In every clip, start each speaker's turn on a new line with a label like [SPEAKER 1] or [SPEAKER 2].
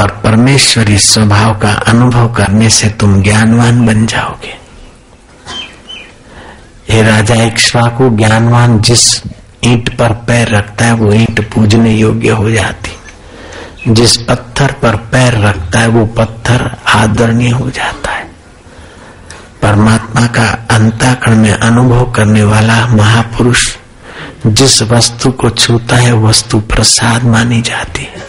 [SPEAKER 1] और परमेश्वरी स्वभाव का अनुभव करने से तुम ज्ञानवान बन जाओगे। हे राजा इक्ष्वाकु, ज्ञानवान जिस ईंट पर पैर रखता है वो ईंट पूजने योग्य हो जाती, जिस पत्थर पर पैर रखता है वो पत्थर आदरणीय हो जाता है। परमात्मा का अंतःकरण में अनुभव करने वाला महापुरुष जिस वस्तु को छूता है वस्तु प्रसाद मानी जाती है,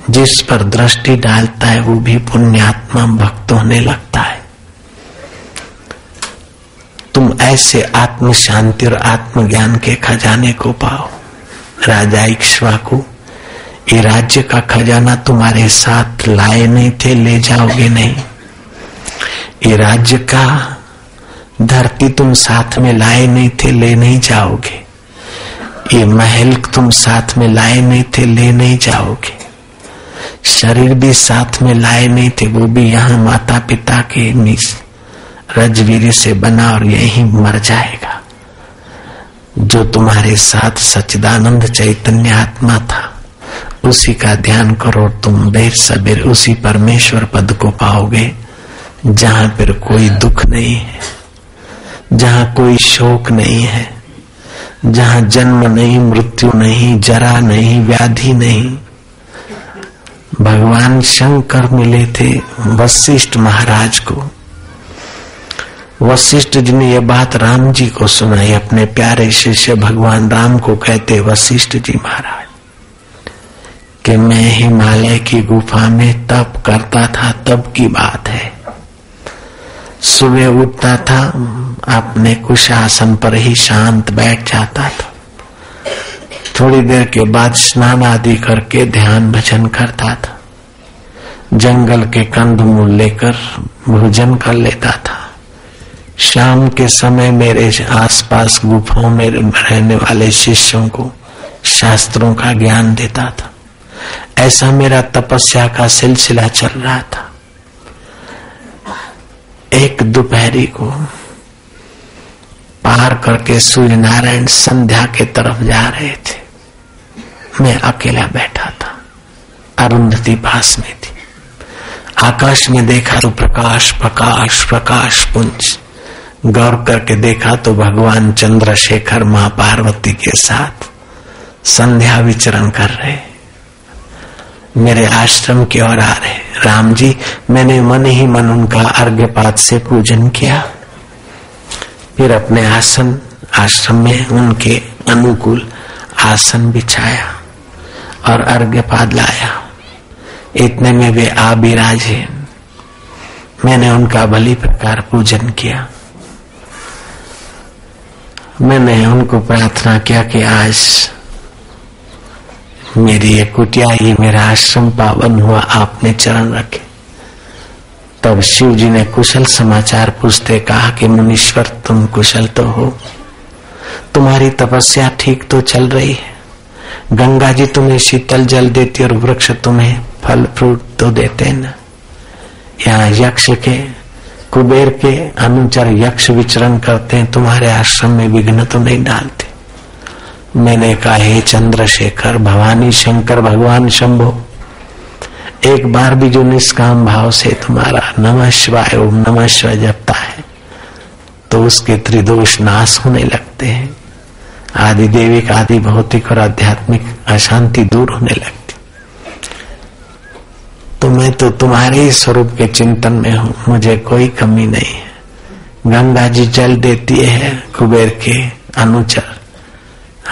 [SPEAKER 1] जिस पर दृष्टि डालता है वो भी पुण्यात्मा भक्त होने लगता है। तुम ऐसे आत्म शांति और आत्मज्ञान के खजाने को पाओ। राजा इक्ष्वाकु, ये राज्य का खजाना तुम्हारे साथ लाए नहीं थे, ले जाओगे नहीं। ये राज्य का धरती तुम साथ में लाए नहीं थे, ले नहीं जाओगे। ये महल तुम साथ में लाए नहीं थे, ले नहीं जाओगे। शरीर भी साथ में लाए नहीं थे, वो भी यहाँ माता पिता के रजवीर से बना और यही मर जाएगा। जो तुम्हारे साथ सच्चिदानंद चैतन्य आत्मा था उसी का ध्यान करो, तुम देर सबेर उसी परमेश्वर पद को पाओगे जहां पर कोई दुख नहीं है, जहां कोई शोक नहीं है, जहां जन्म नहीं, मृत्यु नहीं, जरा नहीं, व्याधि नहीं। भगवान शंकर मिले थे वशिष्ठ महाराज को। वशिष्ठ जी ने यह बात राम जी को सुनाई। अपने प्यारे शिष्य भगवान राम को कहते, वशिष्ठ जी महाराज कि मैं हिमालय की गुफा में तप करता था, तब की बात है। सुबह उठता था, अपने कुश आसन पर ही शांत बैठ जाता था। थोड़ी देर के बाद स्नान आदि करके ध्यान भजन करता था। जंगल के कंदमूल लेकर भोजन कर लेता था। शाम के समय मेरे आसपास गुफाओं में रहने वाले शिष्यों को शास्त्रों का ज्ञान देता था। ऐसा मेरा तपस्या का सिलसिला चल रहा था। एक दोपहरी को पार करके सूर्य नारायण संध्या के तरफ जा रहे थे। मैं अकेला बैठा था, अरुंधति पास में थी। आकाश में देखा तो प्रकाश प्रकाश प्रकाश पुंज। गौर करके देखा तो भगवान चंद्रशेखर मां पार्वती के साथ संध्या विचरण कर रहे, मेरे आश्रम की ओर आ रहे। राम जी, मैंने मन ही मन उनका अर्घ्यपात से पूजन किया, फिर अपने आश्रम में उनके अनुकूल आसन बिछाया और अर्घ्यपात लाया। इतने में वे आ बिराजे। मैंने उनका भली प्रकार पूजन किया। मैंने उनको प्रार्थना किया कि आज मेरी ये कुटिया, ये मेरा आश्रम पावन हुआ, आपने चरण रखे। तब शिव जी ने कुशल समाचार पूछते कहा कि मुनीश्वर, तुम कुशल तो हो, तुम्हारी तपस्या ठीक तो चल रही है। गंगा जी तुम्हें शीतल जल देती और वृक्ष तुम्हें फल फ्रूट तो देते न। यहाँ यक्ष के, कुबेर के अनुचर यक्ष विचरण करते हैं, तुम्हारे आश्रम में विघ्न तो नहीं डालते। मैंने कहा, हे चंद्रशेखर, भवानी शंकर, भगवान शंभो, एक बार भी जो निष्काम भाव से तुम्हारा नमः शिवाय ओम नमः शिवाय जपता है तो उसके त्रिदोष नाश होने लगते हैं। आदि देविक, आदि भौतिक और आध्यात्मिक अशांति दूर होने लगती। तो मैं तो तुम्हारे ही स्वरूप के चिंतन में हूँ, मुझे कोई कमी नहीं है। गंगा जी जल देती है, कुबेर के अनुचर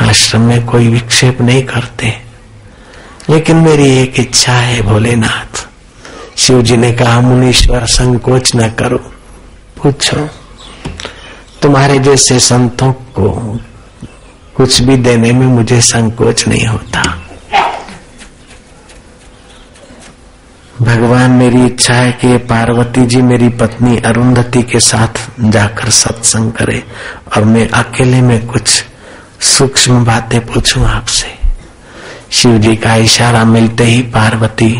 [SPEAKER 1] आश्रम में कोई विक्षेप नहीं करते, लेकिन मेरी एक इच्छा है भोलेनाथ। शिव जी ने कहा, मुनीश्वर संकोच न करो, पूछो। तुम्हारे जैसे संतों को कुछ भी देने में मुझे संकोच नहीं होता। भगवान, मेरी इच्छा है कि पार्वती जी मेरी पत्नी अरुंधति के साथ जाकर सत्संग करे और मैं अकेले में कुछ सूक्ष्म बातें पूछूं आपसे। शिव जी का इशारा मिलते ही पार्वती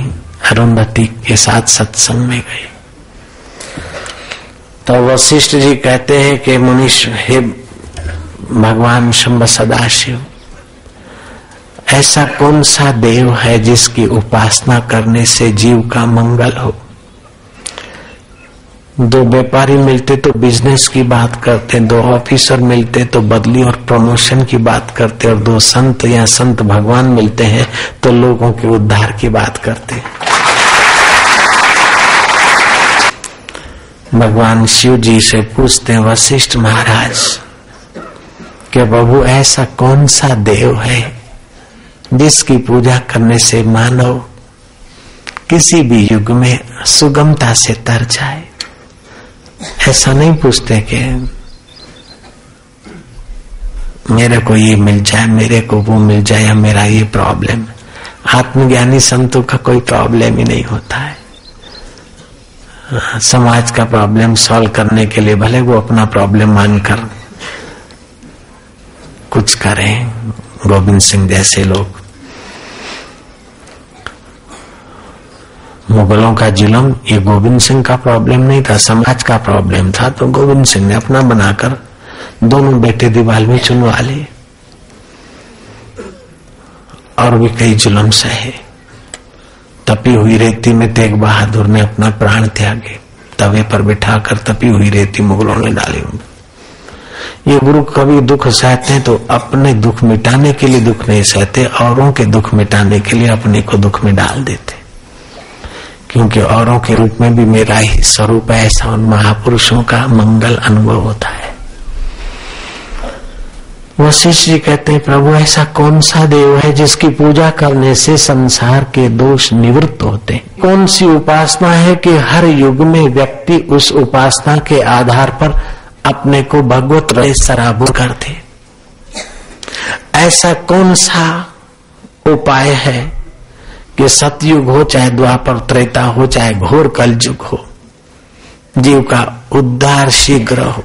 [SPEAKER 1] अरुंधति के साथ सत्संग में गई। तो वशिष्ठ जी कहते हैं कि मुनीश्वर, हे भगवान शंभ सदाशिव, ऐसा कौन सा देव है जिसकी उपासना करने से जीव का मंगल हो? दो व्यापारी मिलते तो बिजनेस की बात करते, दो ऑफिसर मिलते तो बदली और प्रमोशन की बात करते, और दो संत या संत भगवान मिलते हैं तो लोगों के उद्धार की बात करते। भगवान शिव जी से पूछते हैं वशिष्ठ महाराज कि प्रभु ऐसा कौन सा देव है जिसकी पूजा करने से मानव किसी भी युग में सुगमता से तर जाए? ऐसा नहीं पूछते कि मेरे को ये मिल जाए, मेरे को वो मिल जाए, या मेरा ये प्रॉब्लम। आत्मज्ञानी संतों का कोई प्रॉब्लम ही नहीं होता है। समाज का प्रॉब्लम सॉल्व करने के लिए भले वो अपना प्रॉब्लम मानकर कुछ करें, गोविंद सिंह जैसे लोग। मुगलों का जुल्म ये गोविंद सिंह का प्रॉब्लम नहीं था, समाज का प्रॉब्लम था, तो गोविंद सिंह ने अपना बनाकर दोनों बेटे दीवार में चुनवा लिए और भी कई जुल्म सहे। तपी हुई रेती में तेग बहादुर ने अपना प्राण त्यागे, तवे पर बिठाकर तपी हुई रेती मुगलों ने डाली। ये गुरु कभी दुख सहते हैं तो अपने दुख मिटाने के लिए दुख नहीं सहते, औरों के दुख मिटाने के लिए अपने को दुख में डाल देते, क्योंकि औरों के रूप में भी मेरा ही स्वरूप है। ऐसा उन महापुरुषों का मंगल अनुभव होता है। वशिष्ठ जी कहते हैं प्रभु ऐसा कौन सा देव है जिसकी पूजा करने से संसार के दोष निवृत्त होते हैं? कौन सी उपासना है कि हर युग में व्यक्ति उस उपासना के आधार पर अपने को भगवत रस सराबोर करते? ऐसा कौन सा उपाय है कि सतयुग हो चाहे द्वापर त्रेता हो चाहे घोर कलयुग हो, जीव का उद्धार शीघ्र हो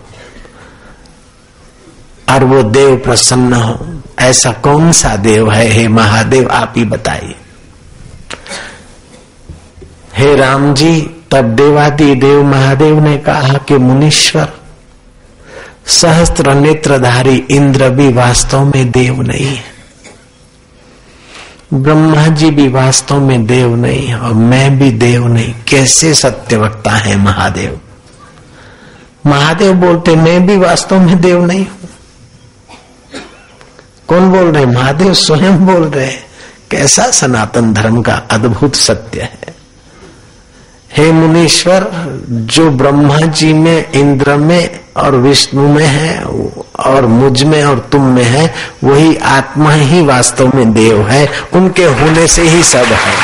[SPEAKER 1] और वो देव प्रसन्न हो? ऐसा कौन सा देव है? हे महादेव आप ही बताइए। हे राम जी, तब देवादि देव महादेव ने कहा कि मुनीश्वर, सहस्त्र नेत्रधारी इंद्र भी वास्तव में देव नहीं है, ब्रह्मा जी भी वास्तव में देव नहीं है, और मैं भी देव नहीं। कैसे सत्यवक्ता है महादेव? महादेव बोलते मैं भी वास्तव में देव नहीं हूं। कौन बोल रहे? महादेव स्वयं बोल रहे। कैसा सनातन धर्म का अद्भुत सत्य है। हे मुनीश्वर, जो ब्रह्मा जी में, इंद्र में और विष्णु में है और मुझ में और तुम में है, वही आत्मा ही वास्तव में देव है। उनके होने से ही सब है।